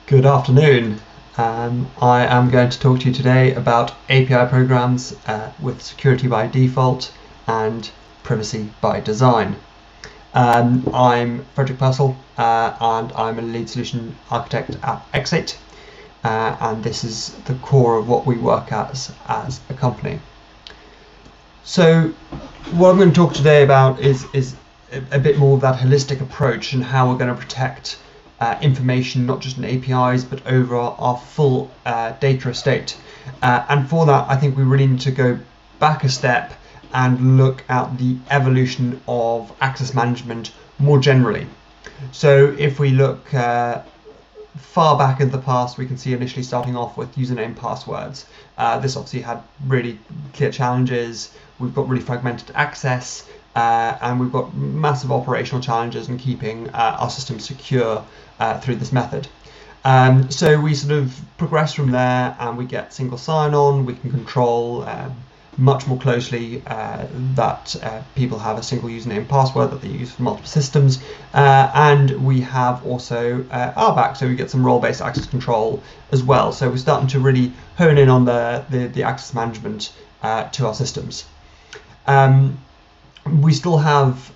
Good afternoon. I am going to talk to you today about API programs with security by default and privacy by design. I'm Frederick Purcell and I'm a lead solution architect at eXate, and this is the core of what we work as a company. So what I'm going to talk today about is a bit more of that holistic approach and how we're going to protect information, not just in APIs, but over our full data estate. And for that, I think we really need to go back a step and look at the evolution of access management more generally. So if we look far back in the past, we can see initially starting off with username passwords. This obviously had really clear challenges. We've got really fragmented access, and we've got massive operational challenges in keeping our system secure through this method. So we sort of progress from there, and we get single sign-on. We can control much more closely that people have a single username and password that they use for multiple systems, and we have also RBAC, so we get some role-based access control as well. So we're starting to really hone in on the access management to our systems. We still have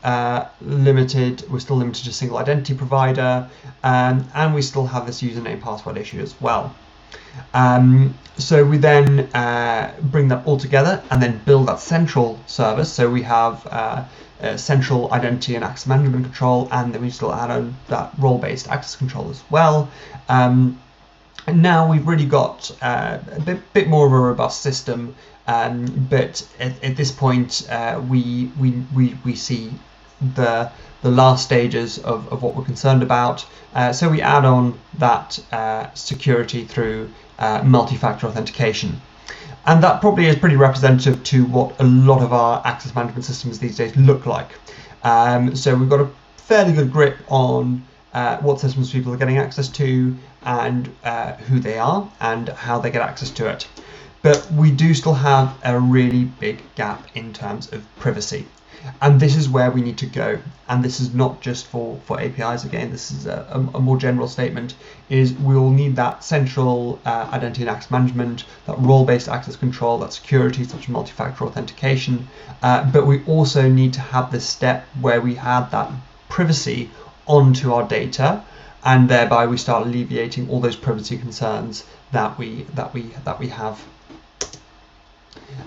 we're still limited to a single identity provider, and we still have this username password issue as well. So we then bring that all together and then build that central service. So we have central identity and access management control, and then we still add on that role-based access control as well. And now we've really got a bit more of a robust system. But at this point, we see the last stages of what we're concerned about. So we add on that security through multi-factor authentication. And that probably is pretty representative to what a lot of our access management systems these days look like. So we've got a fairly good grip on what systems people are getting access to, and who they are and how they get access to it. But we do still have a really big gap in terms of privacy. And this is where we need to go. And this is not just for APIs. Again, this is a more general statement, is we will need that central identity and access management, that role-based access control, that security, such as multi-factor authentication. But we also need to have this step where we add that privacy onto our data, and thereby we start alleviating all those privacy concerns that we have.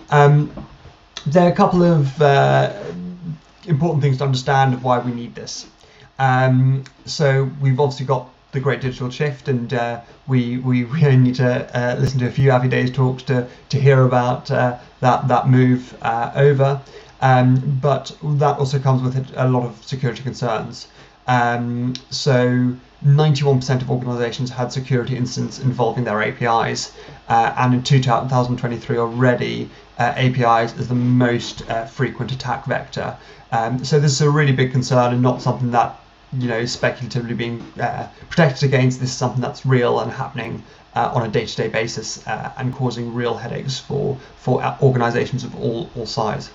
There are a couple of important things to understand of why we need this. So we've obviously got the great digital shift, and we really need to listen to a few Apidays talks to hear about that move over. But that also comes with a lot of security concerns. So 91% of organizations had security incidents involving their APIs, and in 2023 already, APIs is the most frequent attack vector. So this is a really big concern, and not something that is speculatively being protected against. This is something that's real and happening on a day-to-day basis, and causing real headaches for organizations of all size.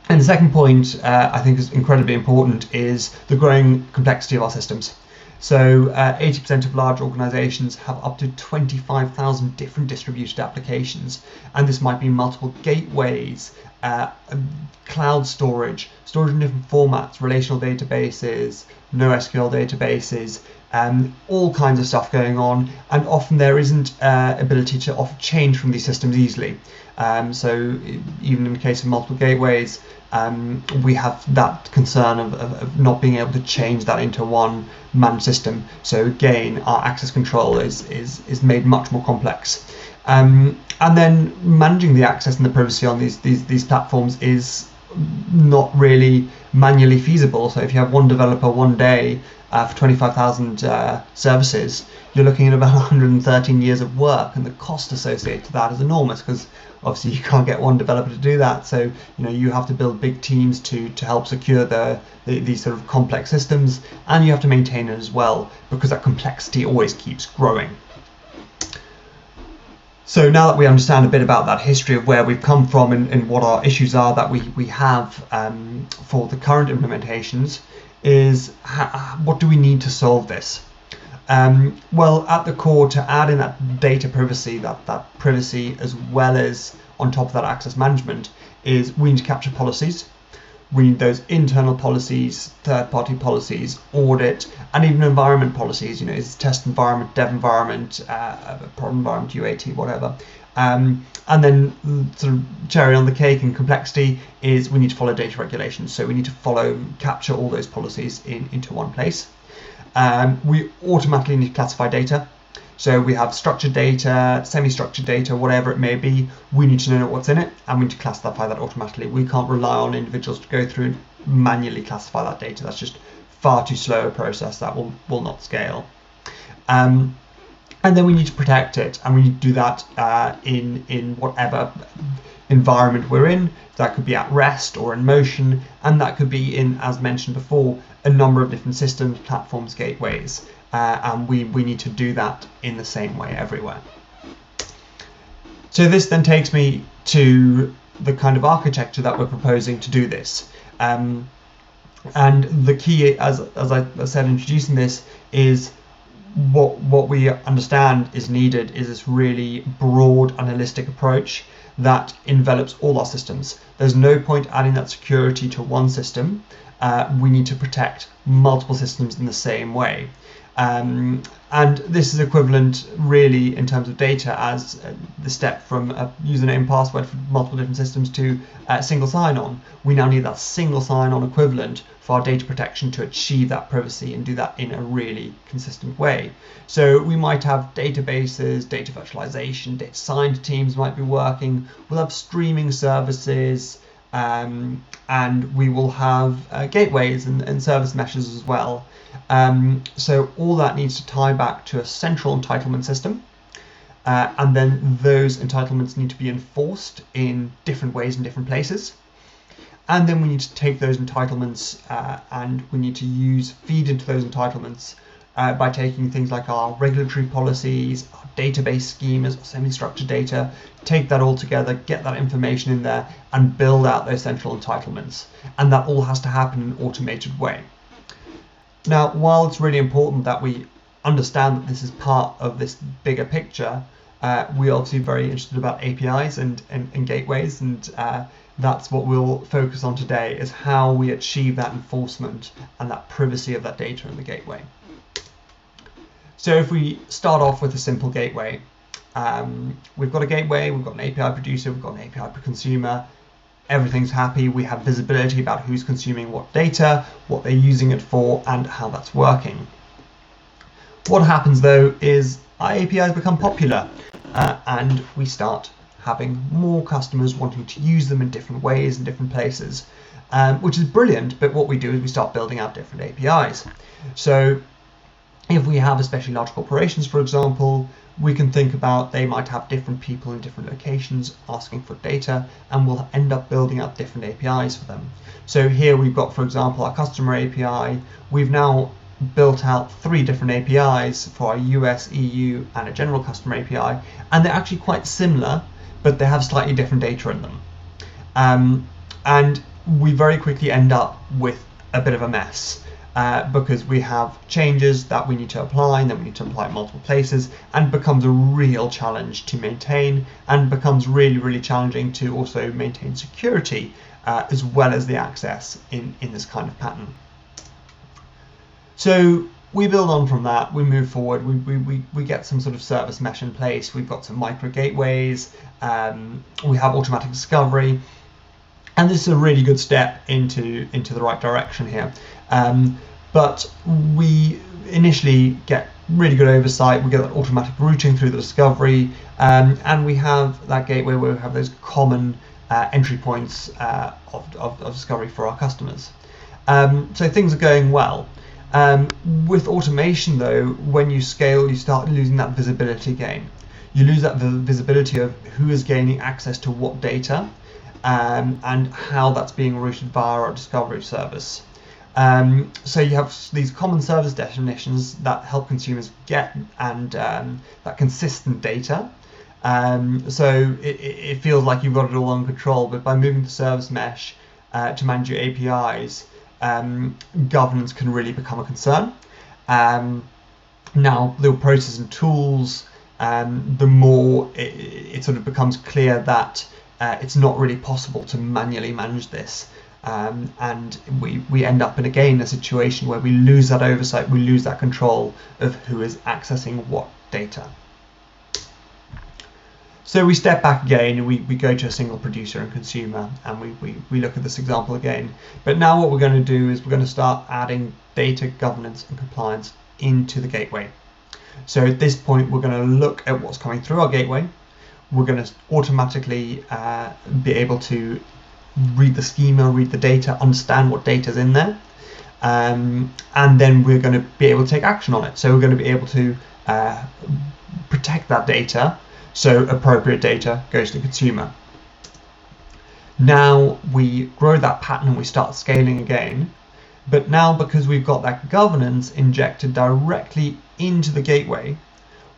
And the second point I think is incredibly important is the growing complexity of our systems. So 80% of large organizations have up to 25,000 different distributed applications, and this might be multiple gateways, cloud storage in different formats, relational databases, NoSQL databases, all kinds of stuff going on, and often there isn't ability to change from these systems easily. So even in the case of multiple gateways, we have that concern of not being able to change that into one managed system. So again, our access control is made much more complex. And then managing the access and the privacy on these platforms is not really manually feasible. So if you have one developer one day for 25,000 services, you're looking at about 113 years of work, and the cost associated to that is enormous, because obviously you can't get one developer to do that. So you have to build big teams to help secure these sort of complex systems, and you have to maintain it as well, because that complexity always keeps growing. So now that we understand a bit about that history of where we've come from and what our issues are that we have for the current implementations, is what do we need to solve this? Well, at the core, to add in that data privacy, that privacy as well as on top of that access management, is we need to capture policies. We need those internal policies, third-party policies, audit, and even environment policies. You know, is test environment, dev environment, prod environment, UAT, whatever. And then sort of cherry on the cake and complexity is we need to follow data regulations. So we need to capture all those policies into one place. We automatically need to classify data. So we have structured data, semi-structured data, whatever it may be. We need to know what's in it, and we need to classify that automatically. We can't rely on individuals to go through and manually classify that data. That's just far too slow a process that will not scale. And then we need to protect it, and we need to do that in whatever environment we're in. That could be at rest or in motion, and that could be in, as mentioned before, a number of different systems, platforms, gateways. And we need to do that in the same way everywhere. So this then takes me to the kind of architecture that we're proposing to do this. And the key, as I said introducing this, is what we understand is needed is this really broad and holistic approach that envelops all our systems. There's no point adding that security to one system. We need to protect multiple systems in the same way. And this is equivalent really in terms of data as the step from a username and password for multiple different systems to single sign-on. We now need that single sign-on equivalent for our data protection to achieve that privacy and do that in a really consistent way. So we might have databases, data virtualization, data science teams might be working. We'll have streaming services, and we will have gateways and service meshes as well. So all that needs to tie back to a central entitlement system, and then those entitlements need to be enforced in different ways in different places. And then we need to take those entitlements and we need to feed into those entitlements by taking things like our regulatory policies, our database schemas, semi-structured data, take that all together, get that information in there, and build out those central entitlements. And that all has to happen in an automated way. Now, while it's really important that we understand that this is part of this bigger picture, we're obviously very interested about APIs and gateways, and that's what we'll focus on today, is how we achieve that enforcement and that privacy of that data in the gateway. So if we start off with a simple gateway, we've got a gateway, we've got an API producer, we've got an API per consumer, everything's happy, we have visibility about who's consuming what data, what they're using it for, and how that's working. What happens though is our APIs become popular and we start having more customers wanting to use them in different ways and different places, which is brilliant, but what we do is we start building out different APIs. So if we have especially large corporations, for example, we can think about they might have different people in different locations asking for data, and we'll end up building out different APIs for them. So here we've got, for example, our customer API. We've now built out 3 different APIs for our US, EU, and a general customer API, and they're actually quite similar, but they have slightly different data in them. And we very quickly end up with a bit of a mess. Because we have changes that we need to apply, and then we need to apply at multiple places, and becomes a real challenge to maintain, and becomes really, really challenging to also maintain security as well as the access in this kind of pattern. So we build on from that, we move forward, we get some sort of service mesh in place, we've got some micro gateways, we have automatic discovery, and this is a really good step into the right direction here. But we initially get really good oversight, we get that automatic routing through the discovery, and we have that gateway where we have those common entry points of discovery for our customers. So things are going well. With automation though, when you scale, you start losing that visibility again. You lose that visibility of who is gaining access to what data, and how that's being routed via our discovery service. So you have these common service definitions that help consumers get and that consistent data. So it feels like you've got it all under control, but by moving to service mesh to manage your APIs, governance can really become a concern. Now, the process and tools, the more it sort of becomes clear that it's not really possible to manually manage this. And we end up in, again, a situation where we lose that oversight, we lose that control of who is accessing what data. So we step back again and we go to a single producer and consumer, and we look at this example again. But now what we're going to do is we're going to start adding data governance and compliance into the gateway. So at this point, we're going to look at what's coming through our gateway. We're going to automatically be able to read the schema, read the data, understand what data is in there, and then we're going to be able to take action on it. So we're going to be able to protect that data, so appropriate data goes to the consumer. Now we grow that pattern and we start scaling again, but now because we've got that governance injected directly into the gateway,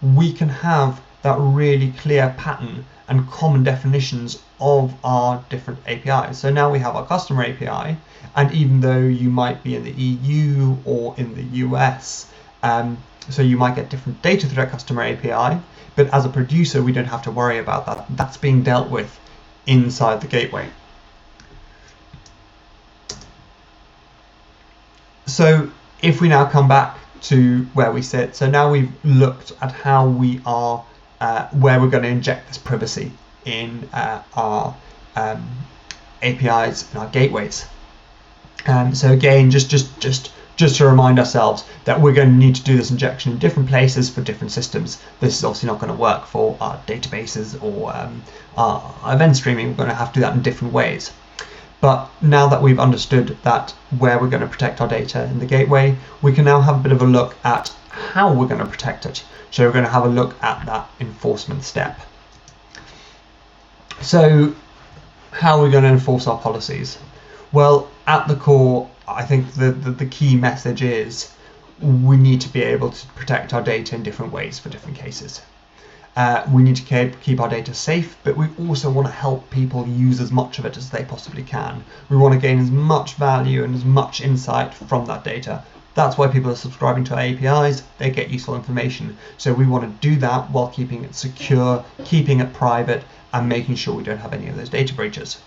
we can have that really clear pattern and common definitions of our different APIs. So now we have our customer API, and even though you might be in the EU or in the US, so you might get different data through that customer API, but as a producer, we don't have to worry about that. That's being dealt with inside the gateway. So if we now come back to where we sit, so now we've looked at how we are, where we're going to inject this privacy in our APIs and our gateways. So again, just to remind ourselves that we're going to need to do this injection in different places for different systems. This is obviously not going to work for our databases or our event streaming. We're going to have to do that in different ways. But now that we've understood that where we're going to protect our data in the gateway, we can now have a bit of a look at how we're going to protect it. So we're going to have a look at that enforcement step. So how are we going to enforce our policies? Well, at the core, I think the key message is we need to be able to protect our data in different ways for different cases. We need to keep our data safe, but we also want to help people use as much of it as they possibly can. We want to gain as much value and as much insight from that data. That's why people are subscribing to our APIs. They get useful information. So we want to do that while keeping it secure, keeping it private, and making sure we don't have any of those data breaches.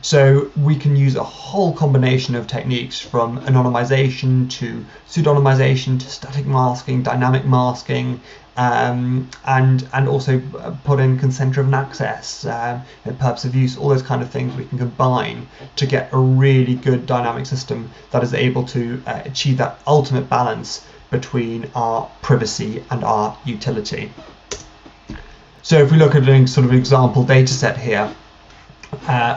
So we can use a whole combination of techniques, from anonymization to pseudonymization to static masking, dynamic masking, and also put in consent-driven access, purpose of use, all those kind of things we can combine to get a really good dynamic system that is able to achieve that ultimate balance between our privacy and our utility. So if we look at a sort of example data set here,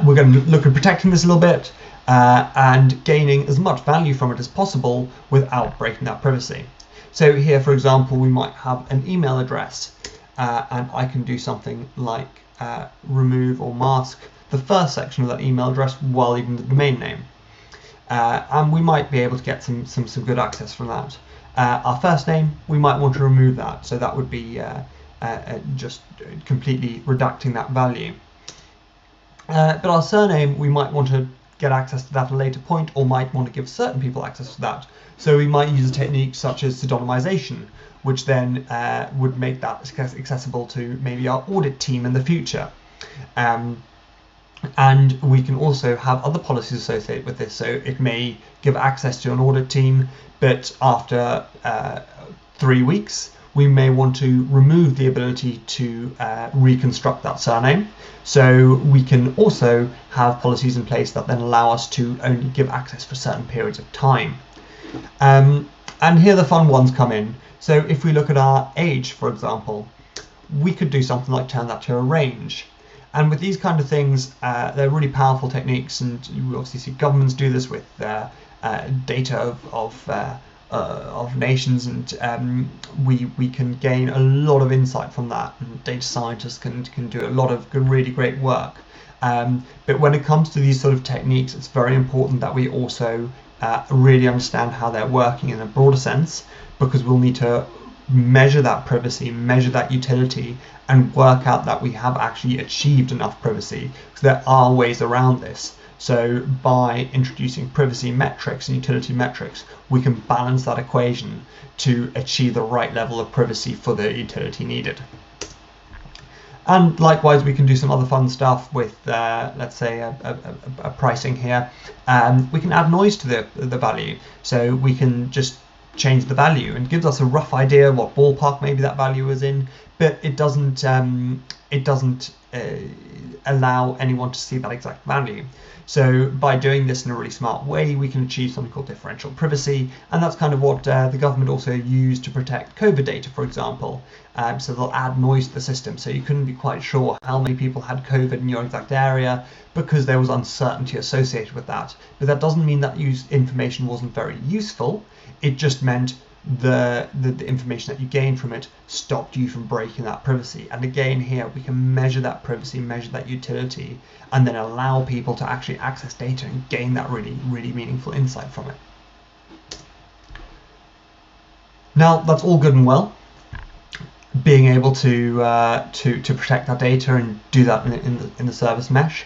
we're going to look at protecting this a little bit and gaining as much value from it as possible without breaking that privacy. So here, for example, we might have an email address, and I can do something like remove or mask the first section of that email address while leaving the domain name. And we might be able to get some good access from that. Our first name, we might want to remove that, so that would be just completely reducting that value. But our surname, we might want to get access to that at a later point, or might want to give certain people access to that. So we might use a technique such as pseudonymization, which then would make that accessible to maybe our audit team in the future. And we can also have other policies associated with this. So it may give access to an audit team, but after 3 weeks, we may want to remove the ability to reconstruct that surname. So we can also have policies in place that then allow us to only give access for certain periods of time. And here the fun ones come in. So if we look at our age, for example, we could do something like turn that to a range. And with these kind of things, they're really powerful techniques, and you obviously see governments do this with data of nations, and we can gain a lot of insight from that, and data scientists can do a lot of really great work. But when it comes to these sort of techniques, it's very important that we also really understand how they're working in a broader sense, because we'll need to measure that privacy, measure that utility, and work out that we have actually achieved enough privacy, because there are ways around this. So by introducing privacy metrics and utility metrics, we can balance that equation to achieve the right level of privacy for the utility needed. And likewise, we can do some other fun stuff with, let's say, a pricing here. We can add noise to the value. So we can just change the value, and gives us a rough idea what ballpark maybe that value is in, but it doesn't allow anyone to see that exact value. So by doing this in a really smart way, we can achieve something called differential privacy, and that's kind of what the government also used to protect COVID data, for example. So they'll add noise to the system, so you couldn't be quite sure how many people had COVID in your exact area because there was uncertainty associated with that. But that doesn't mean that information wasn't very useful. It just meant the information that you gained from it stopped you from breaking that privacy. And again, here we can measure that privacy, measure that utility, and then allow people to actually access data and gain that really, really meaningful insight from it. Now, that's all good and well, being able to protect that data and do that in the service mesh.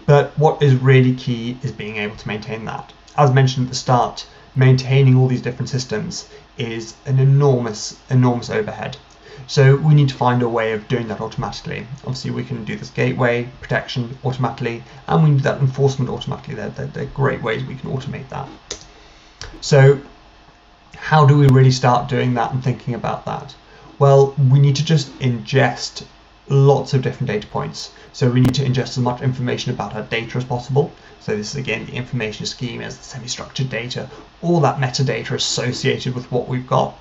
But what is really key is being able to maintain that. As mentioned at the start, maintaining all these different systems is an enormous overhead. So we need to find a way of doing that automatically. Obviously, we can do this gateway protection automatically, and we can do that enforcement automatically. They're great ways we can automate that. So how do we really start doing that and thinking about that? Well, we need to just ingest lots of different data points. So we need to ingest as much information about our data as possible. So this is again the information schemas, the semi-structured data, all that metadata associated with what we've got.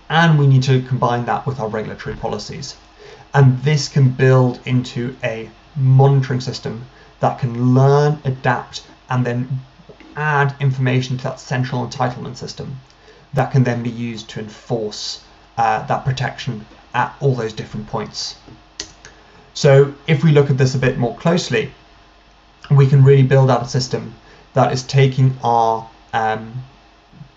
And we need to combine that with our regulatory policies. And this can build into a monitoring system that can learn, adapt, and then add information to that central entitlement system that can then be used to enforce that protection at all those different points. So if we look at this a bit more closely, we can really build out a system that is taking our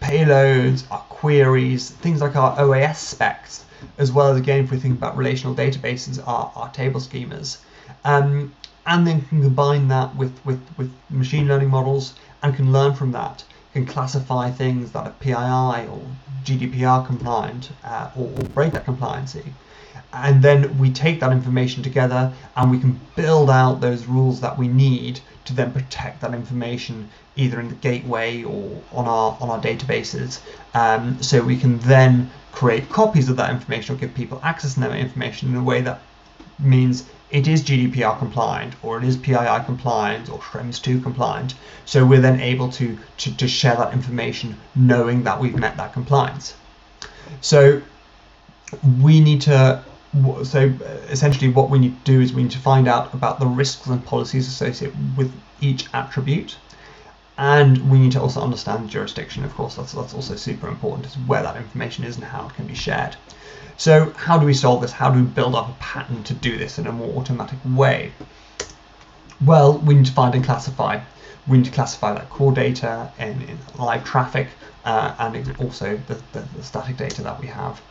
payloads, our queries, things like our OAS specs, as well as, again, if we think about relational databases, our table schemas, and then can combine that with machine learning models and can learn from that, can classify things that are PII or GDPR compliant or break that compliancy. And then we take that information together and we can build out those rules that we need to then protect that information either in the gateway or on our databases. So we can then create copies of that information or give people access to that information in a way that means it is GDPR compliant or it is PII compliant or Schrems 2 compliant. So we're then able to share that information knowing that we've met that compliance. So we need to essentially what we need to do is we need to find out about the risks and policies associated with each attribute, and we need to also understand jurisdiction. Of course, that's also super important, is where that information is and how it can be shared. So how do we solve this? How do we build up a pattern to do this in a more automatic way? Well, we need to find and classify. We need to classify that core data in live traffic and also the static data that we have.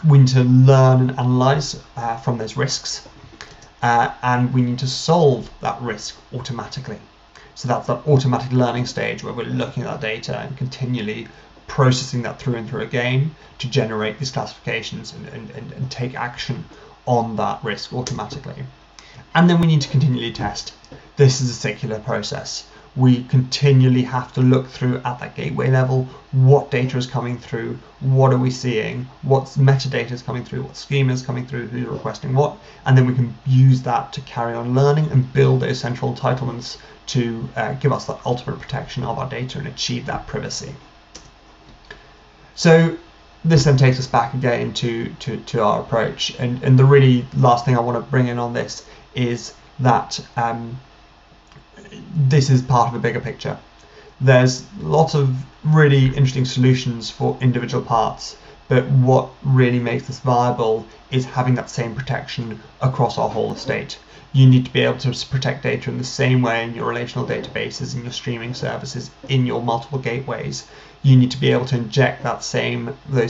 We need to learn and analyze from those risks, and we need to solve that risk automatically. So that's that automatic learning stage where we're looking at that data and continually processing that through and through again to generate these classifications and take action on that risk automatically. And then we need to continually test. This is a circular process. We continually have to look through at that gateway level, what data is coming through, what are we seeing, what metadata is coming through, what schema is coming through, who's requesting what, and then we can use that to carry on learning and build those central entitlements to give us that ultimate protection of our data and achieve that privacy. So this then takes us back again to our approach, and the really last thing I want to bring in on this is that this is part of a bigger picture. There's lots of really interesting solutions for individual parts, but what really makes this viable is having that same protection across our whole estate. You need to be able to protect data in the same way in your relational databases, in your streaming services, in your multiple gateways. You need to be able to inject those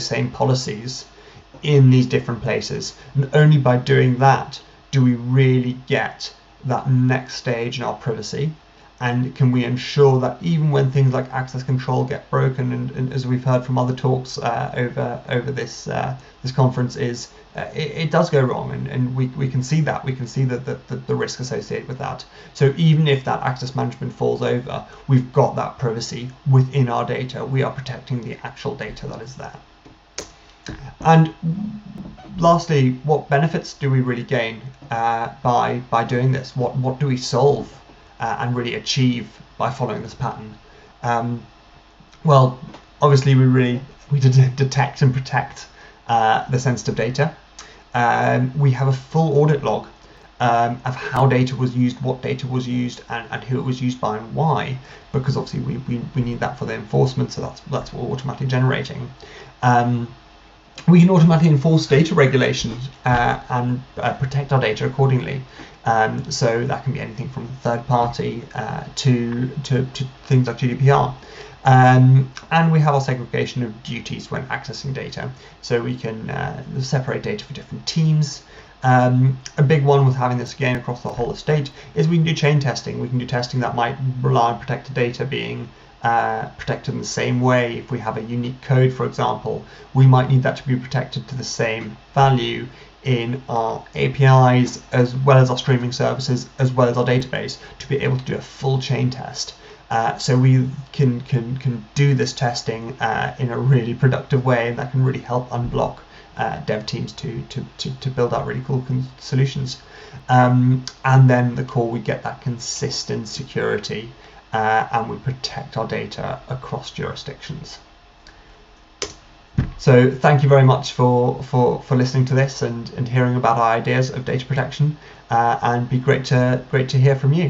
same policies in these different places. And only by doing that do we really get that next stage in our privacy And can we ensure that even when things like access control get broken, and as we've heard from other talks over this this conference, is it does go wrong, and we can see that. We can see the risk associated with that. So even if that access management falls over, we've got that privacy within our data. We are protecting the actual data that is there. And lastly, what benefits do we really gain by doing this? What do we solve and really achieve by following this pattern? Well, obviously we detect and protect the sensitive data. We have a full audit log of how data was used, what data was used, and who it was used by and why, because obviously we need that for the enforcement, so that's what we're automatically generating. We can automatically enforce data regulations and protect our data accordingly. So that can be anything from third party to things like GDPR. And we have our segregation of duties when accessing data. So we can separate data for different teams. A big one with having this again across the whole estate is we can do chain testing. We can do testing that might rely on protected data being protected in the same way. If we have a unique code, for example, we might need that to be protected to the same value in our APIs, as well as our streaming services, as well as our database, to be able to do a full chain test. So we can do this testing in a really productive way, and that can really help unblock dev teams to build out really cool solutions. And then the core, we get that consistent security, and we protect our data across jurisdictions. So thank you very much for listening to this and hearing about our ideas of data protection, and be great to hear from you.